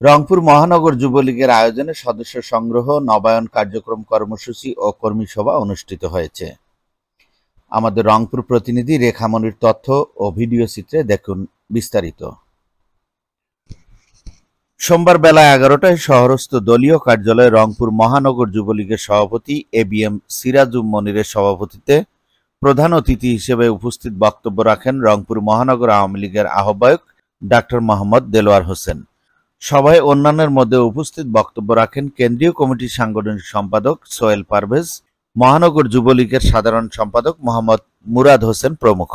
রংপুর মহানগর যুবলীগের আয়োজনে সদস্য সংগ্রহ, নবায়ন কার্যক্রম কর্মসূচি ও কর্মী সভা অনুষ্ঠিত হয়েছে। আমাদের রংপুর প্রতিনিধি রেখামণির তথ্য ও ভিডিও চিত্রে দেখুন বিস্তারিত। সোমবার বেলা 11টায় শহরস্থ দলীয় কার্যালয়ে রংপুর মহানগর যুবলীগের সভাপতি এবিএম সিরাজুম মনিরের সভাপতিত্বে প্রধান অতিথি হিসেবে উপস্থিত বক্তব্য রাখেন রংপুর মহানগর আওয়ামী লীগের আহ্বায়ক ডাক্তার মোহাম্মদ দেলোয়ার হোসেন। সভায় অন্যান্যের মধ্যে উপস্থিত বক্তব্য রাখেন কেন্দ্রীয় কমিটির সাংগঠনিক সম্পাদক সোহেল পারভেজ, মহানগর যুবলীগের সাধারণ সম্পাদক মোহাম্মদ মুরাদ হোসেন প্রমুখ।